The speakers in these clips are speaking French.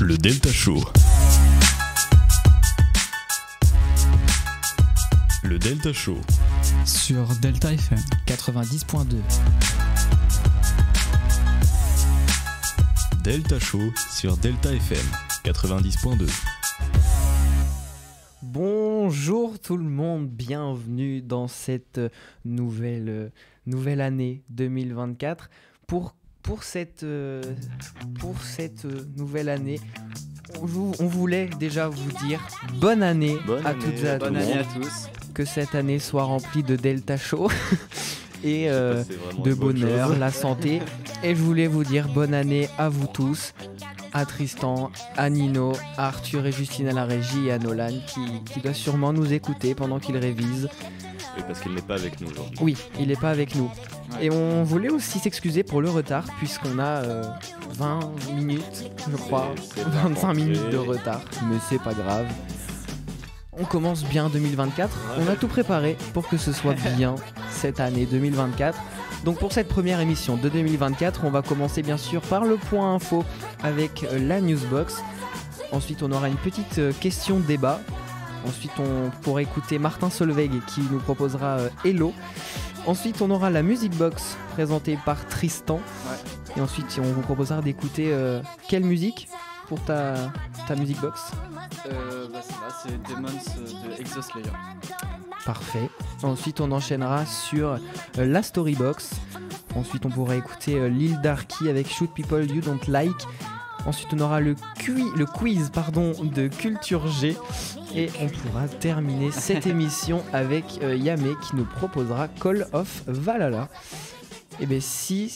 Le Delta Show. Le Delta Show. Sur Delta FM 90.2. Delta Show sur Delta FM 90.2. Bonjour tout le monde, bienvenue dans cette nouvelle année 2024. Pour cette nouvelle année, on voulait déjà vous dire bonne année à toutes et à tous. Bonne année à tous. Que cette année soit remplie de Delta Show et de bonheur, la santé. Et je voulais vous dire bonne année à vous tous, à Tristan, à Nino, à Arthur et Justine à la régie et à Nolan qui doit sûrement nous écouter pendant qu'il révise. Oui, parce qu'il n'est pas avec nous aujourd'hui. Oui, il n'est pas avec nous. Ouais. Et on voulait aussi s'excuser pour le retard puisqu'on a 20 minutes, je crois, C'est 25 minutes de rentré. retard, mais c'est pas grave. On commence bien 2024, Ouais. on a tout préparé pour que ce soit bien cette année 2024. Donc pour cette première émission de 2024, on va commencer bien sûr par le point info avec la Newsbox. Ensuite on aura une petite question débat. Ensuite on pourra écouter Martin Solveig qui nous proposera Hello. Ensuite on aura la Music Box présentée par Tristan. Ouais. Et ensuite on vous proposera d'écouter quelle musique pour ta Music Box. c'est Demons de Exoslayer. Parfait. Ensuite, on enchaînera sur la Storybox. Ensuite, on pourra écouter Lil Darky avec Shoot People You Don't Like. Ensuite, on aura le quiz de Culture G. Et on pourra terminer cette émission avec Yamé qui nous proposera Call of Valhalla. Et bien, si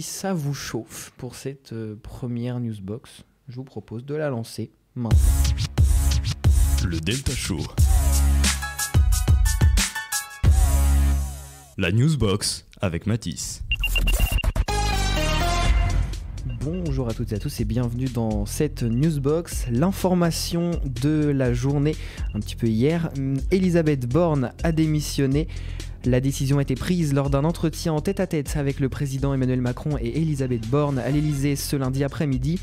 ça vous chauffe pour cette première Newsbox, je vous propose de la lancer maintenant. Le Delta Show. La Newsbox avec Mathis. Bonjour à toutes et à tous et bienvenue dans cette Newsbox. L'information de la journée, un petit peu hier, Elisabeth Borne a démissionné. La décision a été prise lors d'un entretien en tête-à-tête avec le président Emmanuel Macron et Elisabeth Borne à l'Élysée ce lundi après-midi.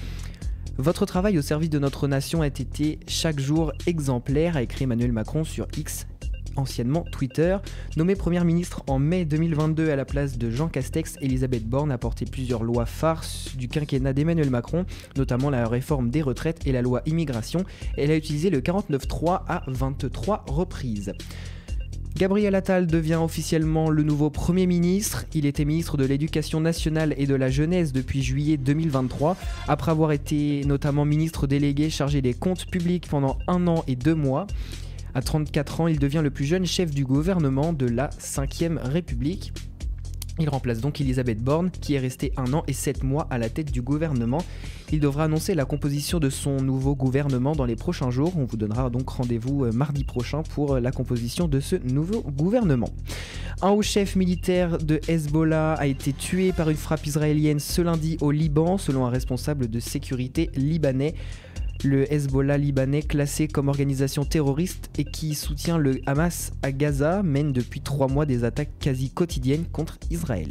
Votre travail au service de notre nation a été chaque jour exemplaire, a écrit Emmanuel Macron sur X, anciennement Twitter. Nommée première ministre en mai 2022 à la place de Jean Castex, Elisabeth Borne a porté plusieurs lois phares du quinquennat d'Emmanuel Macron, notamment la réforme des retraites et la loi immigration. Elle a utilisé le 49.3 à 23 reprises. Gabriel Attal devient officiellement le nouveau Premier ministre. Il était ministre de l'Éducation nationale et de la jeunesse depuis juillet 2023, après avoir été notamment ministre délégué chargé des comptes publics pendant 1 an et 2 mois. À 34 ans, il devient le plus jeune chef du gouvernement de la 5e République. Il remplace donc Elisabeth Borne, qui est restée 1 an et 7 mois à la tête du gouvernement. Il devra annoncer la composition de son nouveau gouvernement dans les prochains jours. On vous donnera donc rendez-vous mardi prochain pour la composition de ce nouveau gouvernement. Un haut chef militaire de Hezbollah a été tué par une frappe israélienne ce lundi au Liban, selon un responsable de sécurité libanais. Le Hezbollah libanais, classé comme organisation terroriste et qui soutient le Hamas à Gaza, mène depuis 3 mois des attaques quasi quotidiennes contre Israël.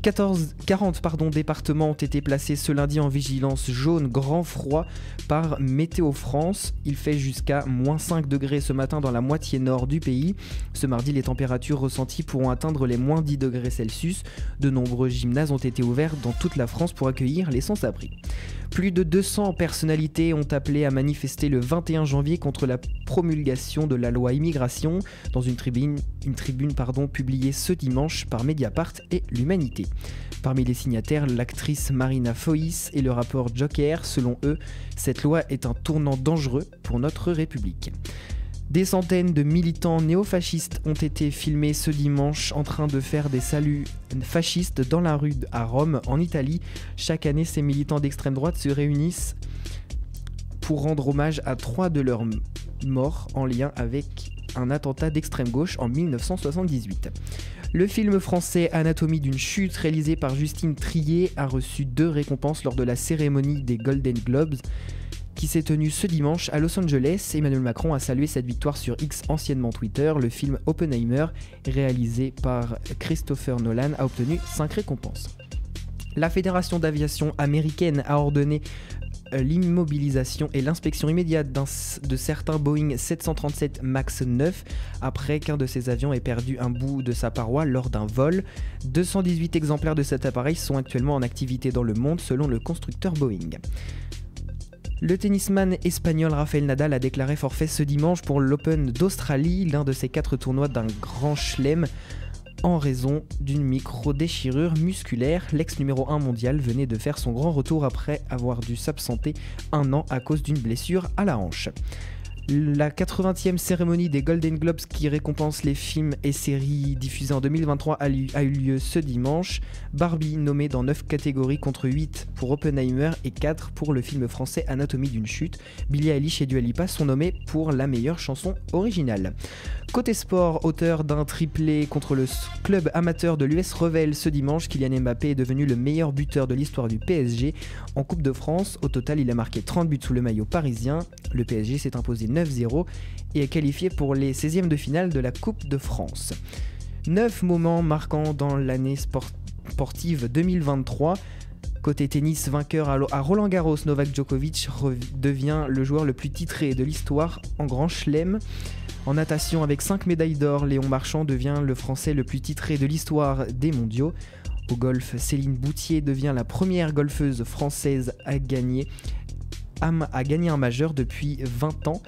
40 départements ont été placés ce lundi en vigilance jaune grand froid par Météo France. Il fait jusqu'à -5 degrés ce matin dans la moitié nord du pays. Ce mardi, les températures ressenties pourront atteindre les -10 degrés Celsius. De nombreux gymnases ont été ouverts dans toute la France pour accueillir les sans-abri. Plus de 200 personnalités ont appelé à manifester le 21 janvier contre la promulgation de la loi immigration dans une tribune publiée ce dimanche par Mediapart et l'Humanité. Parmi les signataires, l'actrice Marina Foïs et le rapport Joker. Selon eux, cette loi est un tournant dangereux pour notre République. Des centaines de militants néofascistes ont été filmés ce dimanche en train de faire des saluts fascistes dans la rue à Rome, en Italie. Chaque année, ces militants d'extrême droite se réunissent pour rendre hommage à 3 de leurs morts en lien avec un attentat d'extrême gauche en 1978. Le film français Anatomie d'une chute, réalisé par Justine Triet, a reçu 2 récompenses lors de la cérémonie des Golden Globes qui s'est tenue ce dimanche à Los Angeles. Emmanuel Macron a salué cette victoire sur X, anciennement Twitter. Le film Oppenheimer, réalisé par Christopher Nolan, a obtenu 5 récompenses. La Fédération d'aviation américaine a ordonné l'immobilisation et l'inspection immédiate de certains Boeing 737 MAX 9 après qu'un de ces avions ait perdu un bout de sa paroi lors d'un vol. 218 exemplaires de cet appareil sont actuellement en activité dans le monde selon le constructeur Boeing. Le tennisman espagnol Rafael Nadal a déclaré forfait ce dimanche pour l'Open d'Australie, l'un de ses 4 tournois d'un grand chelem, en raison d'une micro-déchirure musculaire. L'ex numéro 1 mondial venait de faire son grand retour après avoir dû s'absenter un an à cause d'une blessure à la hanche. La 80e cérémonie des Golden Globes qui récompense les films et séries diffusés en 2023 a eu lieu ce dimanche. Barbie nommée dans 9 catégories contre 8 pour Oppenheimer et 4 pour le film français Anatomie d'une chute. Billie Eilish et Dua Lipa sont nommés pour la meilleure chanson originale. Côté sport, auteur d'un triplé contre le club amateur de l'US Revel ce dimanche, Kylian Mbappé est devenu le meilleur buteur de l'histoire du PSG en Coupe de France. Au total, il a marqué 30 buts sous le maillot parisien. Le PSG s'est imposé 9-0 et est qualifié pour les 16e de finale de la Coupe de France. 9 moments marquants dans l'année sportive 2023. Côté tennis, vainqueur à Roland Garros, Novak Djokovic devient le joueur le plus titré de l'histoire en Grand Chelem. En natation, avec 5 médailles d'or, Léon Marchand devient le Français le plus titré de l'histoire des mondiaux. Au golf, Céline Boutier devient la première golfeuse française à gagner un majeur depuis 20 ans.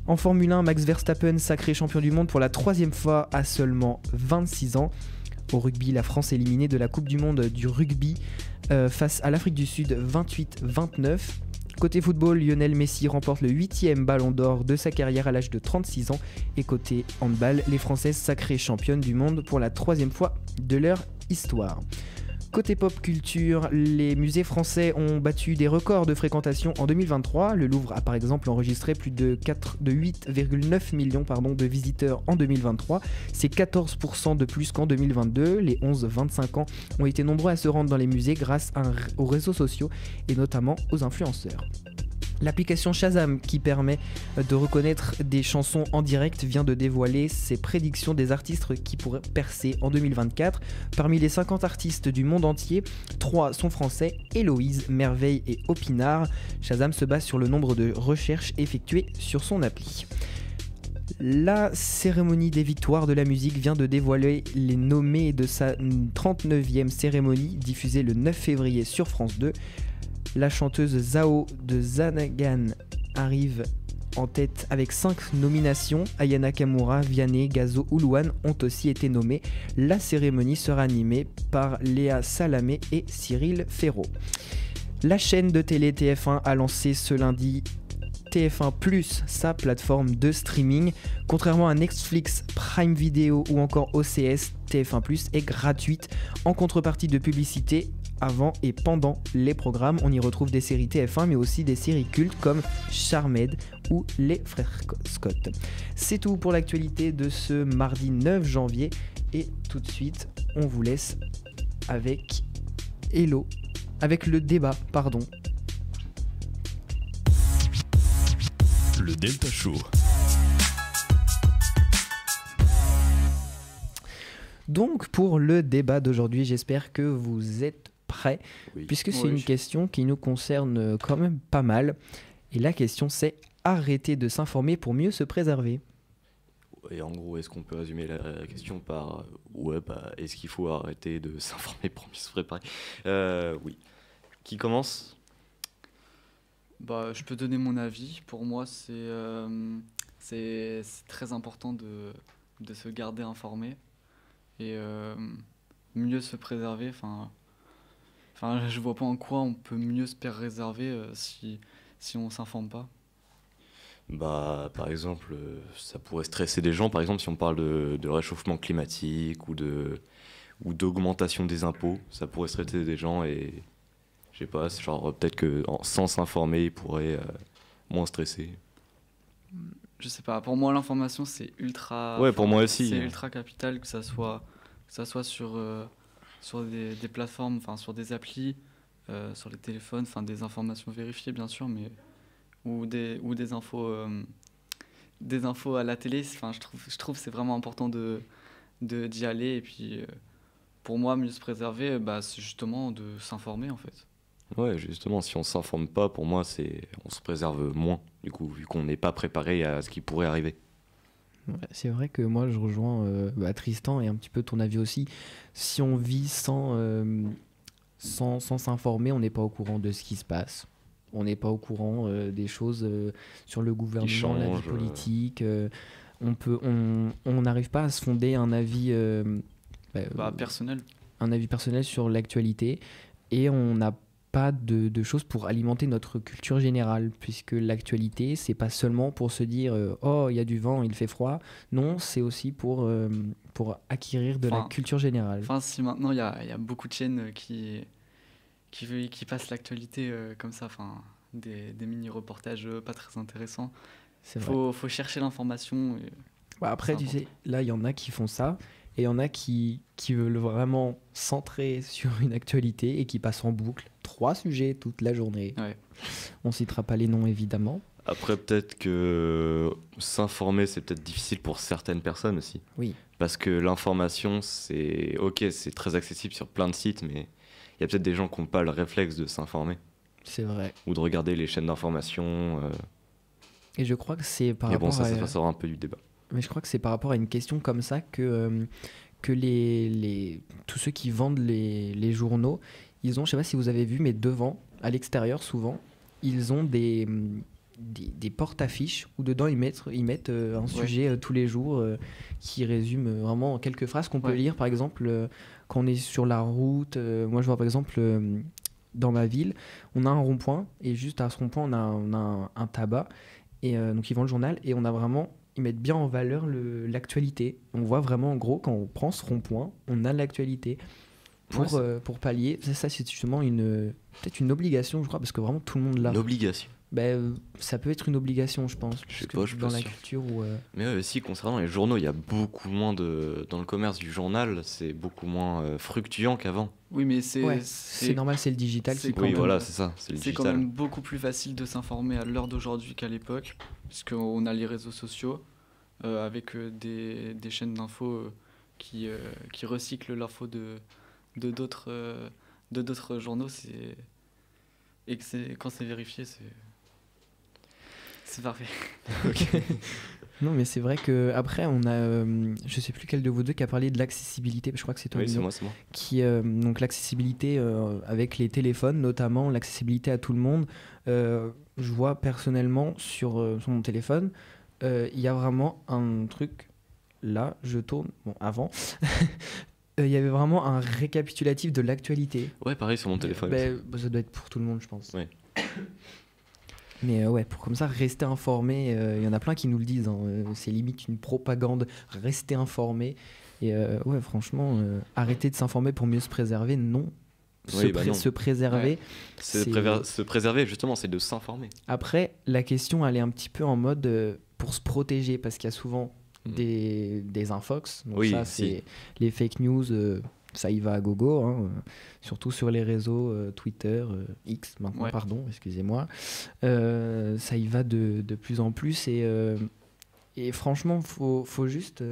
En Formule 1, Max Verstappen sacré champion du monde pour la 3e fois à seulement 26 ans. Au rugby, la France éliminée de la Coupe du monde du rugby face à l'Afrique du Sud 28-29. Côté football, Lionel Messi remporte le 8e ballon d'or de sa carrière à l'âge de 36 ans. Et côté handball, les Françaises sacrées championnes du monde pour la 3e fois de leur histoire. Côté pop culture, les musées français ont battu des records de fréquentation en 2023. Le Louvre a par exemple enregistré plus de 8,9 millions de visiteurs en 2023. C'est 14% de plus qu'en 2022. Les 11-25 ans ont été nombreux à se rendre dans les musées grâce aux réseaux sociaux et notamment aux influenceurs. L'application Shazam, qui permet de reconnaître des chansons en direct, vient de dévoiler ses prédictions des artistes qui pourraient percer en 2024. Parmi les 50 artistes du monde entier, 3 sont français, Héloïse, Merveille et Opinard. Shazam se base sur le nombre de recherches effectuées sur son appli. La cérémonie des victoires de la musique vient de dévoiler les nommés de sa 39e cérémonie, diffusée le 9 février sur France 2. La chanteuse Zao de Zanagan arrive en tête avec 5 nominations. Aya Nakamura, Vianney, Gazo ou Louane ont aussi été nommés. La cérémonie sera animée par Léa Salamé et Cyril Ferraud. La chaîne de télé TF1 a lancé ce lundi TF1+, sa plateforme de streaming. Contrairement à Netflix, Prime Video ou encore OCS, TF1+, est gratuite en contrepartie de publicité. Avant et pendant les programmes, on y retrouve des séries TF1 mais aussi des séries cultes comme Charmed ou Les Frères Scott. C'est tout pour l'actualité de ce mardi 9 janvier et tout de suite on vous laisse avec le débat. Le Delta Show. Donc pour le débat d'aujourd'hui, j'espère que vous êtes prêts, puisque c'est une question qui nous concerne quand même pas mal. Et la question c'est arrêter de s'informer pour mieux se préserver. Et en gros, est-ce qu'on peut résumer la question par est-ce qu'il faut arrêter de s'informer pour mieux se préparer ? Oui. Qui commence ? Je peux donner mon avis. Pour moi, c'est très important de se garder informé et mieux se préserver. Enfin, je vois pas en quoi on peut mieux se préserver si on s'informe pas. Par exemple, ça pourrait stresser des gens. Par exemple, si on parle de réchauffement climatique ou d'augmentation des impôts, ça pourrait stresser des gens et je sais pas, c'est genre peut-être que sans s'informer, ils pourraient moins stresser. Je sais pas. Pour moi, l'information c'est ultra. Ouais, pour moi aussi. C'est ultra capital que ça soit sur des plateformes, enfin sur des applis, sur les téléphones, enfin des informations vérifiées bien sûr, mais ou des infos à la télé. Enfin, je trouve c'est vraiment important d'y aller et puis pour moi mieux se préserver, c'est justement de s'informer en fait. Ouais, justement, si on s'informe pas, pour moi, on se préserve moins, du coup, vu qu'on n'est pas préparé à ce qui pourrait arriver. Ouais, c'est vrai que moi je rejoins Tristan et un petit peu ton avis aussi. Si on vit sans s'informer, on n'est pas au courant de ce qui se passe. On n'est pas au courant des choses sur le gouvernement, la vie politique. On n'arrive pas à se fonder un avis personnel. Un avis personnel sur l'actualité et on n'a pas de choses pour alimenter notre culture générale, puisque l'actualité, c'est pas seulement pour se dire oh, il y a du vent, il fait froid. Non, c'est aussi pour acquérir de la culture générale. Enfin, si maintenant il y a beaucoup de chaînes qui passent l'actualité comme ça, enfin, des mini-reportages pas très intéressants. Faut chercher l'information. Après, tu sais, là, il y en a qui font ça. Et il y en a qui veulent vraiment centrer sur une actualité et qui passent en boucle 3 sujets toute la journée. Ouais. On citera pas les noms, évidemment. Après, peut-être que s'informer, c'est peut-être difficile pour certaines personnes aussi. Oui. Parce que l'information, c'est très accessible sur plein de sites, mais il y a peut-être des gens qui n'ont pas le réflexe de s'informer. C'est vrai. Ou de regarder les chaînes d'information. Et je crois que c'est par mais rapport ça sort un peu du débat. Mais je crois que c'est par rapport à une question comme ça que tous ceux qui vendent les journaux, ils ont, je sais pas si vous avez vu, mais devant, à l'extérieur souvent, ils ont des porte-affiches où dedans ils mettent un sujet tous les jours qui résume vraiment en quelques phrases qu'on peut lire. Par exemple, quand on est sur la route, moi je vois par exemple dans ma ville, on a un rond-point et juste à ce rond-point on a un tabac et donc ils vendent le journal et on a vraiment... Ils mettent bien en valeur l'actualité. On voit vraiment, en gros, quand on prend ce rond-point, on a l'actualité. Pour pallier, ça c'est justement peut-être une obligation, je crois, parce que vraiment tout le monde l'a. Une obligation ça peut être une obligation, je pense. Je sais pas, dans la culture où... Mais aussi, concernant les journaux, il y a beaucoup moins dans le commerce du journal, c'est beaucoup moins fluctuant qu'avant. Oui, mais c'est normal, c'est le digital qui compte. Oui, voilà, c'est ça, c'est le digital. C'est quand même beaucoup plus facile de s'informer à l'heure d'aujourd'hui qu'à l'époque, puisqu'on a les réseaux sociaux, avec des chaînes d'infos qui recyclent l'info de d'autres journaux, et que quand c'est vérifié, c'est parfait. Okay. Non, mais c'est vrai que après on a, je sais plus quel de vous deux qui a parlé de l'accessibilité. Je crois que c'est toi. Oui, c'est moi. Donc l'accessibilité avec les téléphones, notamment l'accessibilité à tout le monde. Je vois personnellement sur mon téléphone, il y a vraiment un truc. Là, je tourne. Bon, avant. Il y avait vraiment un récapitulatif de l'actualité. Ouais, pareil sur mon téléphone. Ça doit être pour tout le monde, je pense. Ouais. Mais pour comme ça, rester informé, il y en a plein qui nous le disent, hein, c'est limite une propagande, rester informé. Et franchement, arrêter de s'informer pour mieux se préserver, non. Se préserver. Ouais. Se préserver, justement, c'est de s'informer. Après, la question, elle est un petit peu en mode pour se protéger, parce qu'il y a souvent des infox. Donc ça, c'est les fake news. Ça y va à gogo, hein, surtout sur les réseaux Twitter, X maintenant, pardon, excusez-moi. Ça y va de plus en plus et franchement, faut juste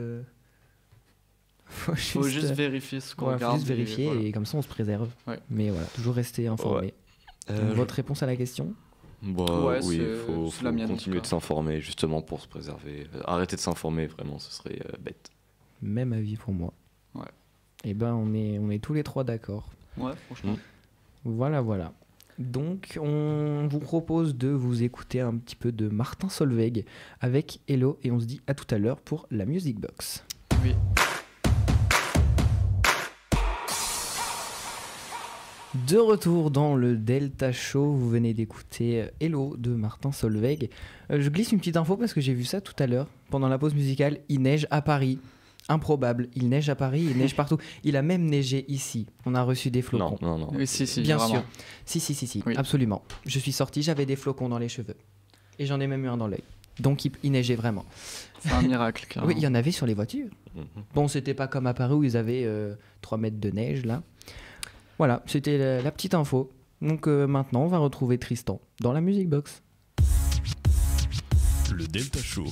vérifier ce qu'on regarde. Faut juste vérifier et comme ça on se préserve. Ouais. Mais voilà, toujours rester informé. Donc, votre réponse à la question ? Il faut continuer de s'informer justement pour se préserver. Arrêter de s'informer, vraiment, ce serait bête. Même avis pour moi. Ouais. Et on est tous les trois d'accord. Ouais, franchement. Voilà. Donc, on vous propose de vous écouter un petit peu de Martin Solveig avec Hello et on se dit à tout à l'heure pour la Music Box. Oui. De retour dans le Delta Show, vous venez d'écouter Hello de Martin Solveig. Je glisse une petite info parce que j'ai vu ça tout à l'heure pendant la pause musicale. Il neige à Paris. Improbable, il neige à Paris, il neige partout. Il a même neigé ici. On a reçu des flocons. Non. Oui, si, bien vraiment. sûr. Si, oui. Absolument. Je suis sorti, j'avais des flocons dans les cheveux. Et j'en ai même eu un dans l'œil. Donc il neigeait vraiment. C'est un miracle, carrément. Oui, il y en avait sur les voitures. Bon, c'était pas comme à Paris où ils avaient 3 mètres de neige, là. Voilà, c'était la petite info. Donc maintenant, on va retrouver Tristan dans la Music Box. Le Delta Show.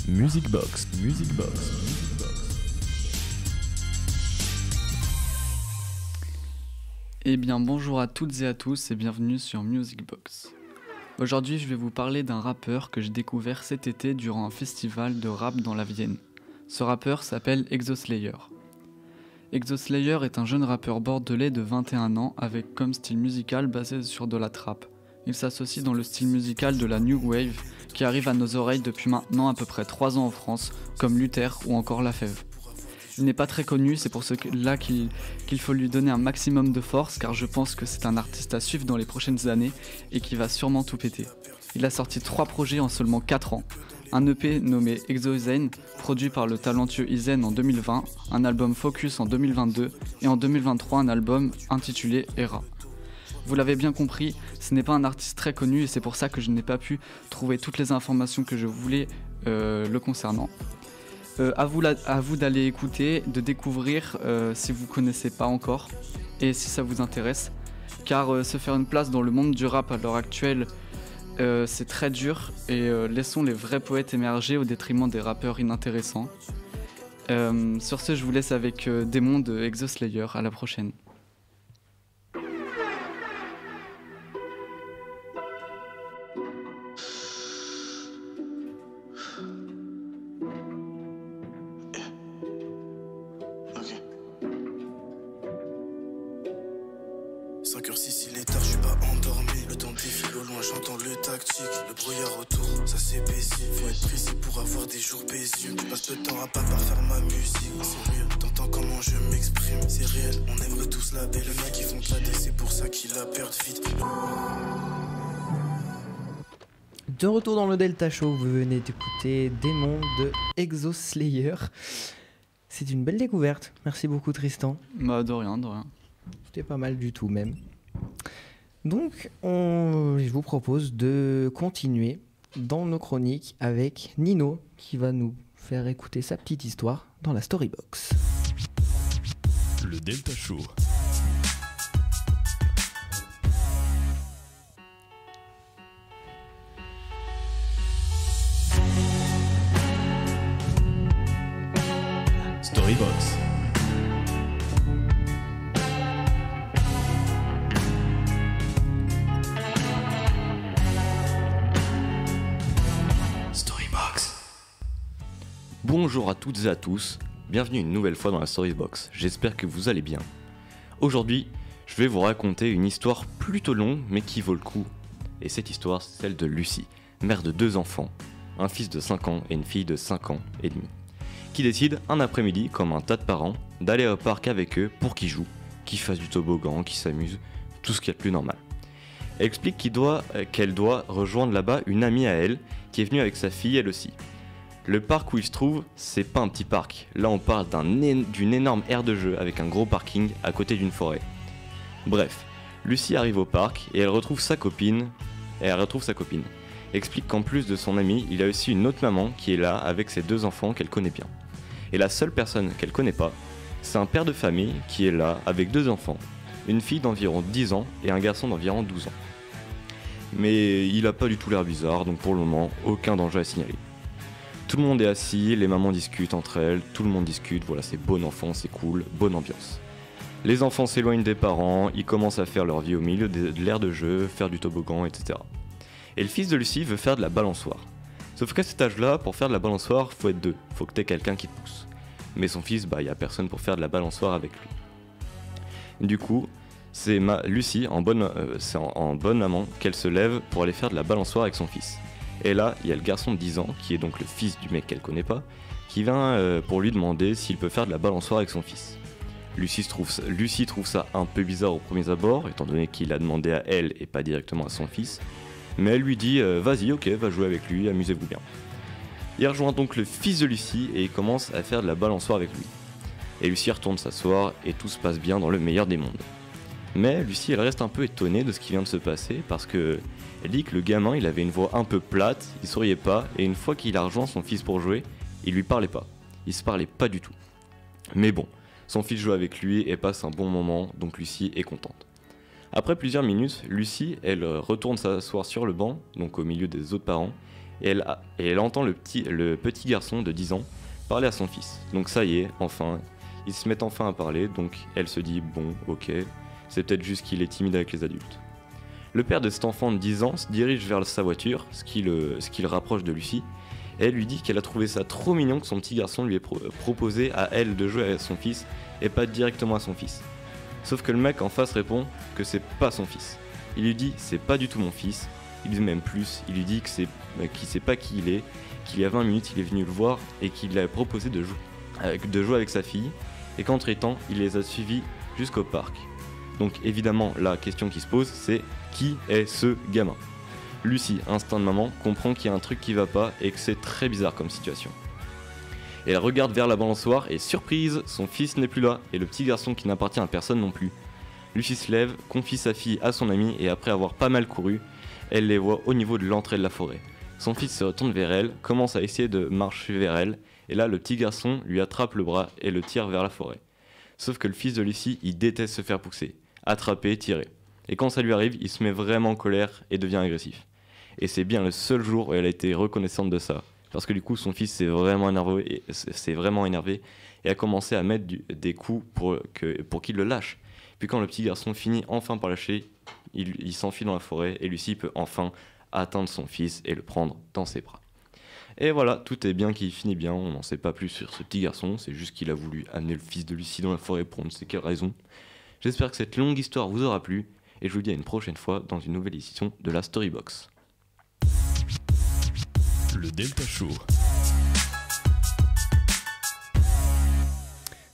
Music Box. Eh bien bonjour à toutes et à tous et bienvenue sur Music Box. Aujourd'hui je vais vous parler d'un rappeur que j'ai découvert cet été durant un festival de rap dans la Vienne. Ce rappeur s'appelle Exoslayer. Exoslayer est un jeune rappeur bordelais de 21 ans avec comme style musical basé sur de la trap. Il s'associe dans le style musical de la New Wave qui arrive à nos oreilles depuis maintenant à peu près 3 ans en France, comme Luther ou encore La Fève. Il n'est pas très connu, c'est pour cela qu'il faut lui donner un maximum de force car je pense que c'est un artiste à suivre dans les prochaines années et qui va sûrement tout péter. Il a sorti 3 projets en seulement 4 ans. Un EP nommé Exozen, produit par le talentueux Izen en 2020, un album Focus en 2022 et en 2023 un album intitulé Era. Vous l'avez bien compris, ce n'est pas un artiste très connu et c'est pour ça que je n'ai pas pu trouver toutes les informations que je voulais le concernant. À vous d'aller écouter, de découvrir si vous ne connaissez pas encore et si ça vous intéresse. Car se faire une place dans le monde du rap à l'heure actuelle, c'est très dur et laissons les vrais poètes émerger au détriment des rappeurs inintéressants. Sur ce, je vous laisse avec Démon de Exoslayer. À la prochaine. Le brouillard autour, ça s'épaissit. Faut être précis pour avoir des jours paisibles. Je passe le temps à pas faire ma musique. Sérieux, t'entends comment je m'exprime. C'est réel, on aimerait tous la belle. Le mec qui font clader, c'est pour ça qu'il a peur vite. De retour dans le Delta Show, vous venez d'écouter Démon de Exoslayer. C'est une belle découverte. Merci beaucoup Tristan. Bah de rien. C'était pas mal du tout même. Donc, je vous propose de continuer dans nos chroniques avec Nino qui va nous faire écouter sa petite histoire dans la Storybox. Le Delta Show. Storybox. Bonjour à toutes et à tous, bienvenue une nouvelle fois dans la Storybox, j'espère que vous allez bien. Aujourd'hui, je vais vous raconter une histoire plutôt longue mais qui vaut le coup. Et cette histoire, c'est celle de Lucie, mère de 2 enfants, un fils de 5 ans et une fille de 5 ans et demi, qui décide un après-midi, comme un tas de parents, d'aller au parc avec eux pour qu'ils jouent, qu'ils fassent du toboggan, qu'ils s'amusent, tout ce qu'il y a de plus normal. Elle explique qu'elle doit rejoindre là-bas une amie à elle qui est venue avec sa fille elle aussi. Le parc où il se trouve, c'est pas un petit parc. Là, on parle d'une énorme aire de jeu avec un gros parking à côté d'une forêt. Bref, Lucie arrive au parc et elle retrouve sa copine. Explique qu'en plus de son amie, il y a aussi une autre maman qui est là avec ses 2 enfants qu'elle connaît bien. Et la seule personne qu'elle connaît pas, c'est un père de famille qui est là avec 2 enfants, une fille d'environ 10 ans et un garçon d'environ 12 ans. Mais il a pas du tout l'air bizarre, donc pour le moment, aucun danger à signaler. Tout le monde est assis, les mamans discutent entre elles, tout le monde discute, voilà, c'est bon enfant, c'est cool, bonne ambiance. Les enfants s'éloignent des parents, ils commencent à faire leur vie au milieu de l'aire de jeu, faire du toboggan, etc. Et le fils de Lucie veut faire de la balançoire. Sauf qu'à cet âge-là, pour faire de la balançoire, faut être 2, faut que t'aies quelqu'un qui te pousse. Mais son fils, y a personne pour faire de la balançoire avec lui. Du coup, c'est Lucie, en bonne amant, qu'elle se lève pour aller faire de la balançoire avec son fils. Et là, il y a le garçon de 10 ans, qui est donc le fils du mec qu'elle connaît pas, qui vient pour lui demander s'il peut faire de la balançoire avec son fils. Lucie trouve ça un peu bizarre aux premiers abords, étant donné qu'il a demandé à elle et pas directement à son fils. Mais elle lui dit vas-y, ok, va jouer avec lui, amusez-vous bien. Il rejoint donc le fils de Lucie et il commence à faire de la balançoire avec lui. Et Lucie retourne s'asseoir et tout se passe bien dans le meilleur des mondes. Mais Lucie, elle reste un peu étonnée de ce qui vient de se passer parce que elle dit que le gamin, il avait une voix un peu plate, il souriait pas, et une fois qu'il a rejoint son fils pour jouer, il lui parlait pas. Il se parlait pas du tout. Mais bon, son fils joue avec lui et passe un bon moment, donc Lucie est contente. Après plusieurs minutes, Lucie, elle retourne s'asseoir sur le banc, donc au milieu des autres parents, et elle entend le petit garçon de 10 ans parler à son fils. Donc ça y est, enfin, ils se mettent enfin à parler, donc elle se dit bon, ok, c'est peut-être juste qu'il est timide avec les adultes. Le père de cet enfant de 10 ans se dirige vers sa voiture, ce qui le rapproche de Lucie, et elle lui dit qu'elle a trouvé ça trop mignon que son petit garçon lui ait proposé à elle de jouer à son fils et pas directement à son fils. Sauf que le mec en face répond que c'est pas son fils. Il lui dit c'est pas du tout mon fils, il lui dit même plus, il lui dit qu'il sait pas qui il est, qu'il y a 20 minutes il est venu le voir et qu'il lui a proposé de jouer avec sa fille, et qu'entre-temps il les a suivis jusqu'au parc. Donc évidemment la question qui se pose c'est qui est ce gamin ? Lucie, instinct de maman, comprend qu'il y a un truc qui va pas et que c'est très bizarre comme situation. Et elle regarde vers la balançoire et surprise, son fils n'est plus là et le petit garçon qui n'appartient à personne non plus. Lucie se lève, confie sa fille à son ami et après avoir pas mal couru, elle les voit au niveau de l'entrée de la forêt. Son fils se retourne vers elle, commence à essayer de marcher vers elle et là le petit garçon lui attrape le bras et le tire vers la forêt. Sauf que le fils de Lucie, il déteste se faire pousser, attraper, tirer. Et quand ça lui arrive, il se met vraiment en colère et devient agressif. Et c'est bien le seul jour où elle a été reconnaissante de ça. Parce que du coup, son fils s'est vraiment énervé et a commencé à mettre des coups pour qu'il le lâche. Puis quand le petit garçon finit enfin par lâcher, il s'enfuit dans la forêt et Lucie peut enfin atteindre son fils et le prendre dans ses bras. Et voilà, tout est bien qui finit bien, on n'en sait pas plus sur ce petit garçon, c'est juste qu'il a voulu amener le fils de Lucie dans la forêt pour on ne sait quelle raison. J'espère que cette longue histoire vous aura plu et je vous dis à une prochaine fois dans une nouvelle édition de la Storybox. Le Delta Show.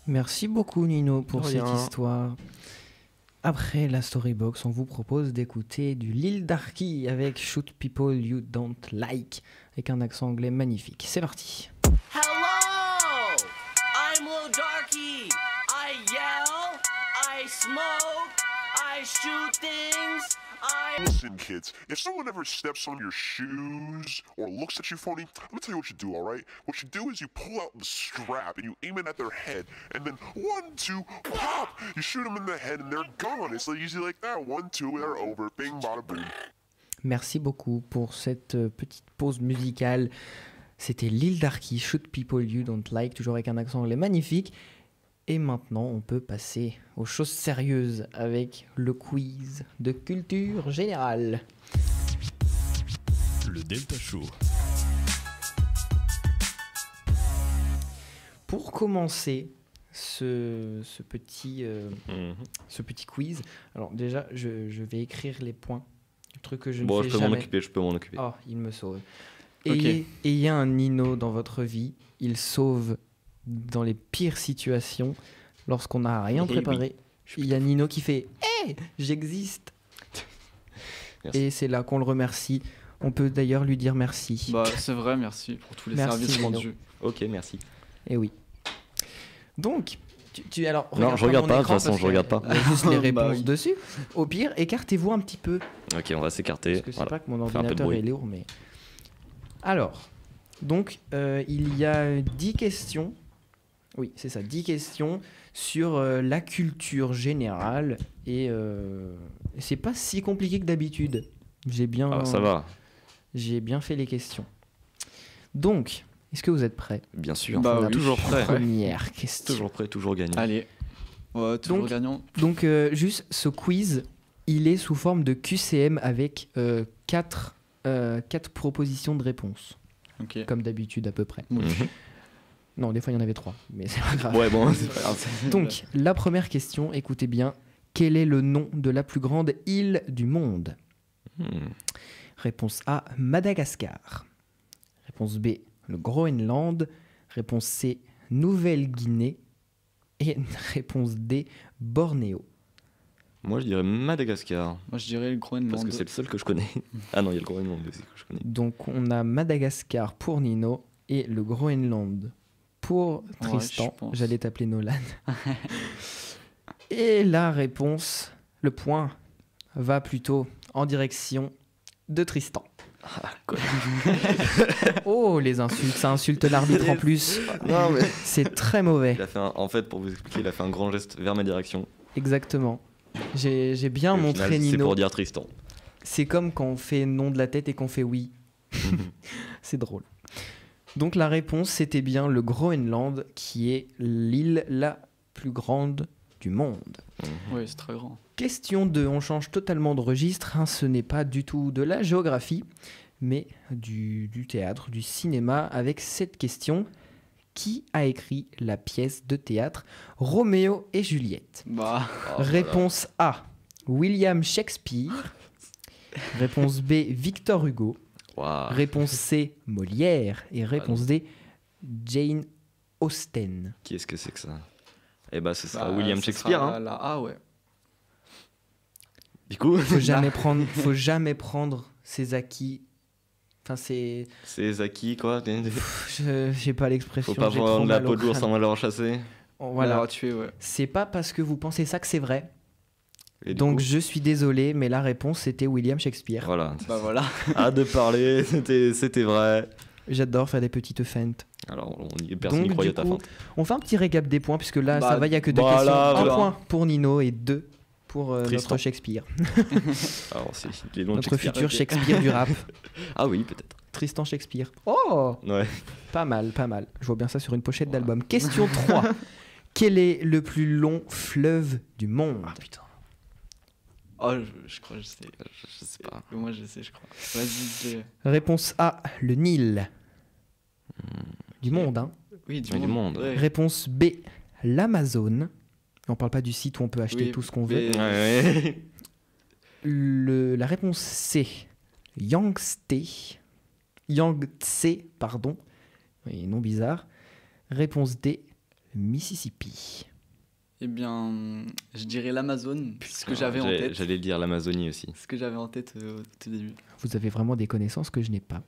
Merci beaucoup Nino pour De cette rien. histoire. Après la Storybox, on vous propose d'écouter du Lil Darky avec Shoot People You Don't Like, avec un accent anglais magnifique. C'est parti. Hello! I'm Lil Darky. I yell, I smoke, I shoot things, Listen, kids, if someone ever steps on your shoes or looks at you funny, let me tell you what you do, alright? What you do is you pull out the strap and you aim it at their head, and then 1, 2, pop! You shoot them in the head and they're gone. It's easy like that. 1, 2, they're over. Bing, bada, boom. Merci beaucoup pour cette petite pause musicale. C'était Lil Darky, Shoot People You Don't Like, toujours avec un accent anglais magnifique. Et maintenant, on peut passer aux choses sérieuses avec le quiz de culture générale. Le Delta Show. Pour commencer ce petit quiz, alors déjà, je vais écrire les points. Le truc que je ne fais jamais. Je peux m'en occuper. Oh, il me sauve. Ok. Ayez un Nino dans votre vie, il sauve dans les pires situations. Lorsqu'on n'a rien Eh préparé, il y a Nino qui fait « Hey, j'existe !» Merci. Et c'est là qu'on le remercie. On peut d'ailleurs lui dire merci. Bah, c'est vrai, merci pour tous les Merci, services Lino. rendus. Ok, merci. Et oui. Donc, alors, Non, je regarde mon pas, de écran toute façon, parce je regarde pas. qu'il y a juste les Bah réponses oui. dessus. Au pire, écartez-vous un petit peu. Ok, on va s'écarter. Parce que c'est Voilà. pas que mon Faire un peu de ordinateur bruit. est lourd, mais... Alors, donc, il y a 10 questions. Oui, c'est ça, 10 questions sur la culture générale. Et c'est pas si compliqué que d'habitude. Ah, ça va, J'ai bien fait les questions. Donc, est-ce que vous êtes prêts? bien sûr. Bah Pour la oui. Toujours prêt. Première question. Toujours prêt, toujours gagnant. Allez, toujours Donc, gagnant. Donc, juste, ce quiz, il est sous forme de QCM avec 4 propositions de réponse. Ok. Comme d'habitude, à peu près. Oui. Mhm. Non, des fois, il y en avait 3, mais c'est pas grave. Ouais, bon, c'est pas grave. Donc, la première question, écoutez bien. Quel est le nom de la plus grande île du monde? Hmm. Réponse A, Madagascar. Réponse B, le Groenland. Réponse C, Nouvelle-Guinée. Et réponse D, Bornéo. Moi, je dirais Madagascar. Moi, je dirais le Groenland. Parce que c'est le seul que je connais. Ah non, il y a le Groenland aussi que je connais. Donc, on a Madagascar pour Nino et le Groenland pour Tristan. je pense. J'allais t'appeler Nolan. Et la réponse, le point, va plutôt en direction de Tristan. Oh, les insultes, ça insulte l'arbitre en plus. Non, mais. C'est très mauvais. Il a fait en fait, pour vous expliquer, il a fait un grand geste vers ma direction. Exactement. J'ai bien Et au montré final, c'est Nino. pour dire Tristan. C'est comme quand on fait non de la tête et qu'on fait oui. C'est drôle. Donc la réponse, c'était bien le Groenland, qui est l'île la plus grande du monde. Oui, c'est très grand. Question 2, on change totalement de registre, hein, ce n'est pas du tout de la géographie, mais du théâtre, du cinéma, avec cette question. Qui a écrit la pièce de théâtre Roméo et Juliette? Bah, Réponse A, William Shakespeare. Réponse B, Victor Hugo. Waouh. Réponse C, Molière. Et réponse D, Jane Austen. Qui est-ce que c'est que ça? Eh bah, ce sera bah, William ce Shakespeare. sera Hein. la A, ouais. Du coup, Faut jamais prendre ses acquis. Enfin, c'est. c'est Zaki, quoi. J'ai pas l'expression. Faut pas j'ai trop vendre la mal au peau de l'ours crâne. sans l'avoir chassé. Voilà. Alors, tu es, ouais. C'est pas parce que vous pensez ça que c'est vrai. Et du Donc coup, je suis désolé, mais la réponse c'était William Shakespeare. voilà. Bah voilà. Hâte de parler, c'était vrai. J'adore faire des petites feintes. Alors, personne n'y Donc, croyait du à ta coup, feinte. on fait un petit récap des points, puisque là, Bah, ça va, il n'y a que deux voilà, questions. Un voilà. point pour Nino et 2 pour Tristan. notre Shakespeare. Alors, c'est les noms de Notre Shakespeare. futur ok. Shakespeare du rap. Ah oui, peut-être. Tristan Shakespeare. Oh, Ouais. pas mal, pas mal. Je vois bien ça sur une pochette d'album. Question 3. Quel est le plus long fleuve du monde? Ah putain, Oh, je crois que je sais. je sais pas. Moi, je sais, je crois. Vas-y, dis. Réponse A, le Nil. Du monde, hein. Oui, du Oui, du monde. monde. Ouais. Réponse B, l'Amazone. On parle pas du site où on peut acheter Oui, tout ce qu'on veut. mais- Ouais. La réponse C, Yangtze. Yangtze, pardon. Oui, non bizarre. Réponse D, Mississippi. Eh bien, je dirais l'Amazone, ce que j'avais en tête. J'allais dire l'Amazonie aussi. Ce que j'avais en tête au tout début. Vous avez vraiment des connaissances que je n'ai pas.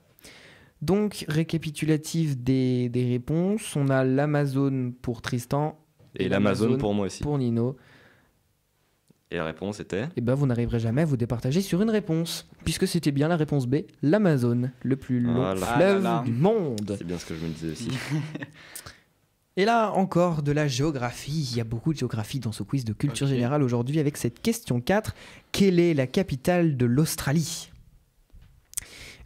Donc, récapitulatif des réponses. On a l'Amazone pour Tristan. Et l'Amazone pour moi aussi. Pour Nino. Et la réponse était Et ben, vous n'arriverez jamais à vous départager sur une réponse. Puisque c'était bien la réponse B, l'Amazone, le plus long Voilà. fleuve Ah là là. du monde. C'est bien ce que je me disais aussi. Et là, encore de la géographie. Il y a beaucoup de géographie dans ce quiz de culture Ok. générale aujourd'hui avec cette question 4. Quelle est la capitale de l'Australie?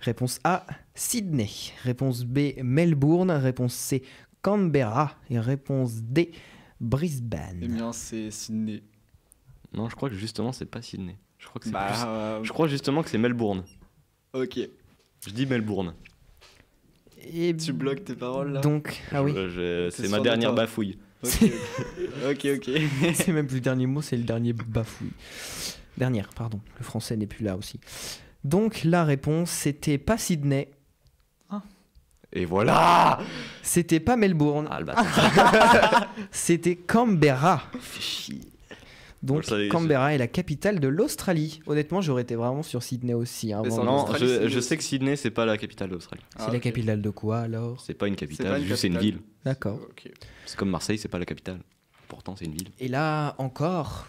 Réponse A, Sydney. Réponse B, Melbourne. Réponse C, Canberra. Et réponse D, Brisbane. Eh bien, c'est Sydney. Non, je crois que justement, c'est pas Sydney. Je crois que c'est plus... Bah, Je crois justement que c'est Melbourne. ok. Je dis Melbourne. Et Tu bloques tes paroles là. donc, ah oui, C'est T'es ma sûr de dernière toi bafouille. Ok, ok. c'est même plus le dernier mot, c'est le dernier bafouille. Dernière, pardon. Le français n'est plus là aussi. Donc, la réponse, c'était pas Sydney. Et voilà. C'était pas Melbourne. Ah, le bâtard. C'était Canberra. Fais chier. Donc Je le savais, Canberra est la capitale de l'Australie. Honnêtement, j'aurais été vraiment sur Sydney aussi. Hein, Mais avant. En Non, Australie, c'est- je sais que Sydney, c'est pas la capitale d'Australie. C'est Ah, la ok. capitale de quoi alors? C'est pas une C'est capitale, pas une juste c'est une capitale. ville. D'accord. Ok. C'est comme Marseille, c'est pas la capitale. Pourtant, c'est une ville. Et là encore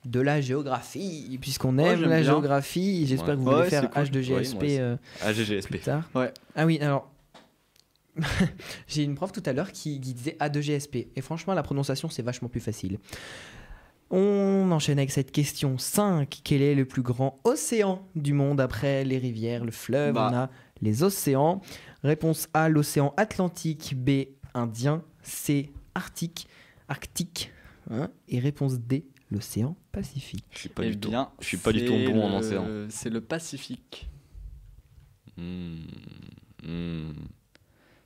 de la géographie, puisqu'on Ouais, aime j'aime la bien. géographie. J'espère Ouais. que vous voulez Ouais, faire c'est cool. H2GSP Ouais, moi aussi. AGGSP. plus tard. Ouais. Ah oui, alors j'ai une prof tout à l'heure qui disait A2GSP. Et franchement, la prononciation, c'est vachement plus facile. On enchaîne avec cette question 5. Quel est le plus grand océan du monde après les rivières, le fleuve? Bah. On a les océans. Réponse A, l'océan Atlantique. B, Indien. C, Arctique. Hein. Et réponse D, l'océan Pacifique. Je suis pas Eh du tout. bien, Je suis pas du tout c'est bon en le- océan. C'est le Pacifique.